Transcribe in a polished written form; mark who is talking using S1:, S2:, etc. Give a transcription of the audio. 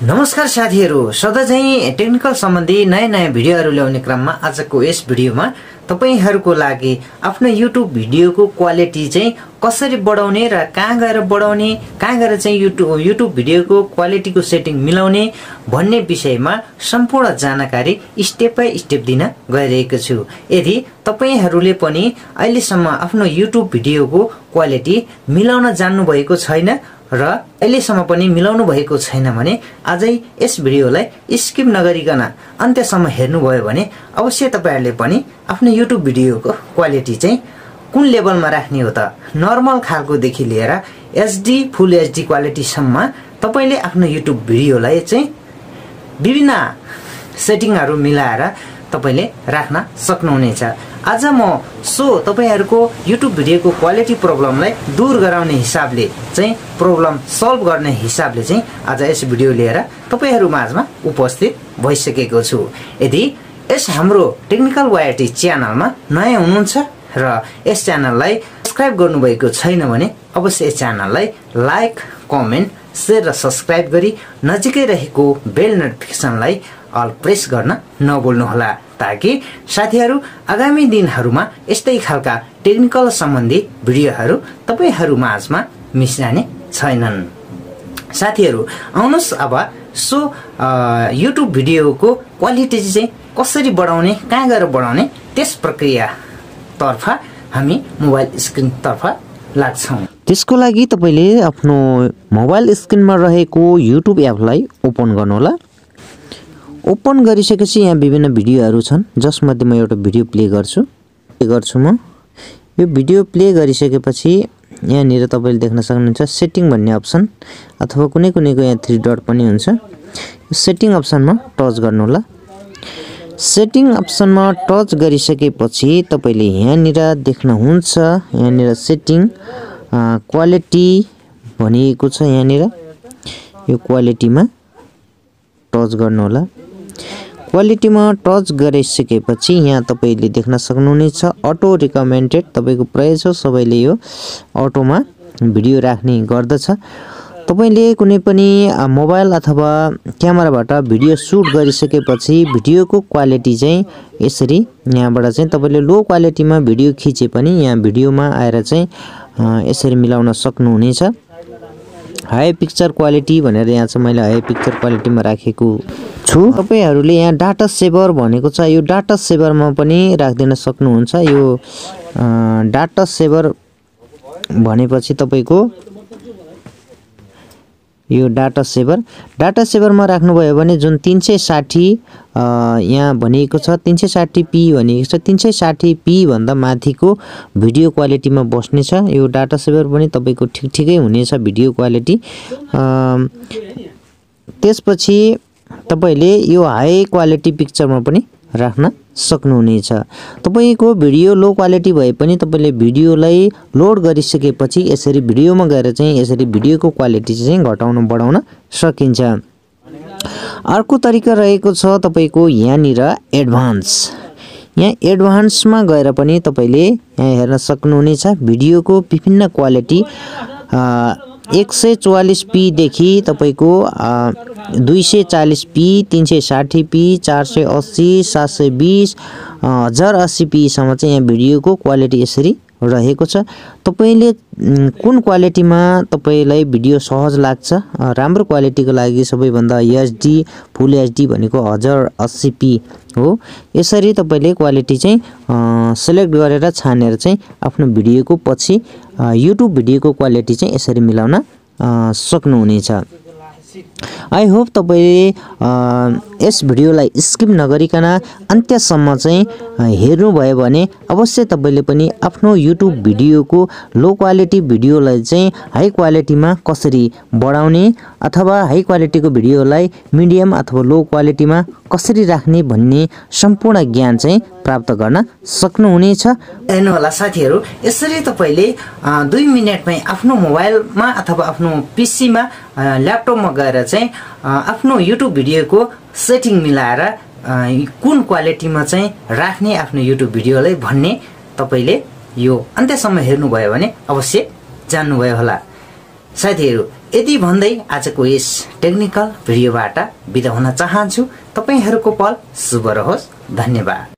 S1: नमस्कार साथीहरु, सधैं चाहिँ टेक्निकल सम्बन्धी नयाँ भिडियोहरु ल्याउने क्रममा आजको यस भिडियोमा तपाईहरुको लागि आफ्नो युट्युब भिडियोको क्वालिटी चाहिँ कसरी बढाउने र कहाँ गएर बढाउने, कहाँ गएर चाहिँ युट्युब भिडियोको क्वालिटीको सेटिङ मिलाउने भन्ने विषयमा सम्पूर्ण जानकारी स्टेप बाइ स्टेप दिन गइरहेको छु। यदि तपाईहरुले पनि अहिलेसम्म आफ्नो युट्युब भिडियोको क्वालिटी मिलाउन जान्नु भएको छैन र अहिलेसम्म पनि मिलाउनु भएको छैन भने आजै यस भिडियोलाई स्किप नगरिकन अन्त्यसम्म हेर्नुभयो भने अवश्य तपाईहरुले पनि आफ्नो युट्युब भिडियोको क्वालिटी चाहिँ कुन लेभलमा राख्ने हो त, नर्मल खालको देखि लिएर एचडी फुल एचडी क्वालिटी सम्म तपाईले आफ्नो युट्युब भिडियोलाई चाहिँ विभिन्न सेटिङहरु मिलाएर तपाईले राख्न सक्नुहुनेछ। आज म तपाईहरुको युट्युब भिडियोको क्वालिटी प्रब्लमलाई दूर गराउने हिसाबले चाहिँ प्रब्लम सल्भ गर्ने हिसाबले चाहिँ आज यस भिडियो लिएर तपाईहरु माझमा उपस्थित भइसकेको छु। यदि यस हाम्रो टेक्निकल वाइटी च्यानलमा नयाँ हुनुहुन्छ र यस च्यानललाई सब्स्क्राइब गर्नुभएको छैन भने अवश्य यस च्यानललाई लाइक, कमेन्ट, शेयर र सब्स्क्राइब गरी नजिकै रहेको बेल नोटिफिकेसनलाई अल प्रेस गर्न नभुल्नुहोला, ताकि साथीहरु आगामी दिनहरुमा यस्तै खालका टेक्निकल सम्बन्धी भिडियोहरु तपाईहरु माझमा मिस जाने छैनन्। साथीहरु आउनुस् अब युट्युब भिडियोको क्वालिटी चाहिँ कसरी बढाउने, कहाँ गएर बढाउने त्यस प्रक्रिया तर्फ हामी मोबाइल स्क्रिन तर्फ लाग्छौं। त्यसको लागि तपाईले आफ्नो मोबाइल स्क्रिनमा रहेको युट्युब एपलाई ओपन गर्नुहोला। ओपन गरिसकेपछि यहाँ विभिन्न भिडियोहरु छन्, जसमध्ये म एउटा भिडियो प्ले गर्छु। म यो भिडियो प्ले गरिसकेपछि यहाँनिर तपाईले देख्न सक्नुहुन्छ सेटिङ भन्ने अप्सन अथवा कुनैको यहाँ 3 डट पनि हुन्छ। सेटिङ अप्सनमा टच गर्नुहोला। सेटिङ अप्सनमा टच गरिसकेपछि तपाईले यहाँनिर देख्नुहुन्छ, यहाँनिर सेटिङ क्वालिटी भनिएको छ। यहाँनिर यो क्वालिटीमा टच गर्नुहोला। क्वालिटीमा टच गरिसकेपछि यहाँ तपाईले देख्न सक्नुहुनेछ अटो रिकमेन्डेड तपाईको प्रयोग छ। सबैले यो अटोमा भिडियो राख्ने गर्दछ। तपाईले कुनै पनि मोबाइल अथवा क्यामेराबाट भिडियो सुट गरिसकेपछि भिडियोको क्वालिटी चाहिँ यसरी यहाँबाट चाहिँ तपाईले लो क्वालिटीमा भिडियो खिचे पनि यहाँ भिडियोमा आएर चाहिँ यसरी मिलाउन सक्नुहुनेछ। हाई पिक्चर क्वालिटी भनेर यहाँ चाहिँ मैले हाई पिक्चर क्वालिटीमा राखेको छु। तपाईहरुले यहाँ डाटा सेभर भनेको छ, यो डाटा सेभरमा पनि राख्दिन सक्नुहुन्छ। यो डाटा सेभर भनेपछि तपाईको यो डाटा सेभरमा राख्नुभयो भने जुन 360 यहाँ भनिएको छ 360p भनिएको छ, 360p भन्दा माथिको भिडियो क्वालिटीमा बस्ने छ। यो डाटा सेभर पनि तपाईको ठिकै हुनेछ भिडियो क्वालिटी। त्यसपछि तपाईले यो हाई क्वालिटी पिक्चरमा पनि राख्न सक्नुहुनेछ। तपाईको भिडियो लो क्वालिटी भए पनि तपाईले भिडियोलाई लोड गरिसकेपछि यसरी भिडियोमा गएर चाहिँ यसरी भिडियोको क्वालिटी चाहिँ घटाउन बढाउन सकिन्छ। अर्को तरिका रहेको छ तपाईको यहाँनिर एडभान्स। यहाँ एडभान्समा गएर पनि तपाईले यहाँ हेर्न सक्नुहुनेछ भिडियोको विभिन्न क्वालिटी 144p देखि तपाईको 240p, 360p, 480, 720, 1080p सम्म चाहिँ यहाँ भिडियोको क्वालिटी यसरी रहेको छ। तपाईले कुन क्वालिटीमा तपाईलाई भिडियो सहज लाग्छ, राम्रो क्वालिटीको लागि सबैभन्दा एचडी फुल एचडी भनेको 1080p हो। यसरी तपाईले क्वालिटी चाहिँ सिलेक्ट गरेर छानेर चाहिँ आफ्नो भिडियोको पछि युट्युब भिडियोको क्वालिटी चाहिँ यसरी मिलाउन सक्नुहुनेछ। आई होप तपाईले यस भिडियोलाई स्किप नगरिकन अन्त्यसम्म चाहिँ हेर्नुभयो भने अवश्य तपाईले पनि आफ्नो युट्युब भिडियोको लो क्वालिटी भिडियोलाई चाहिँ हाई क्वालिटीमा कसरी बढाउने अथवा हाई क्वालिटीको भिडियोलाई मिडियम अथवा लो क्वालिटीमा कसरी राख्ने भन्ने सम्पूर्ण ज्ञान चाहिँ प्राप्त गर्न सक्नुहुनेछ। हेर्नुहोला साथीहरु, यसरी तपाईले 2 मिनेटमै आफ्नो मोबाइलमा अथवा आफ्नो पीसीमा ल्यापटपमा गएर चाहिँ आफ्नो युट्युब भिडियोको सेटिङ मिलाएर कुन क्वालिटीमा चाहिँ राख्ने आफ्नो युट्युब भिडियोलाई भन्ने तपाईले यो अन्त्यसम्म हेर्नुभयो भने अवश्य जान्नुभयो होला। साथीहरु, यदि भन्दै आजको यस टेक्निकल भिडियोबाट बिदा हुन चाहन्छु। तपाईहरुको पल शुभ रहोस्। धन्यवाद।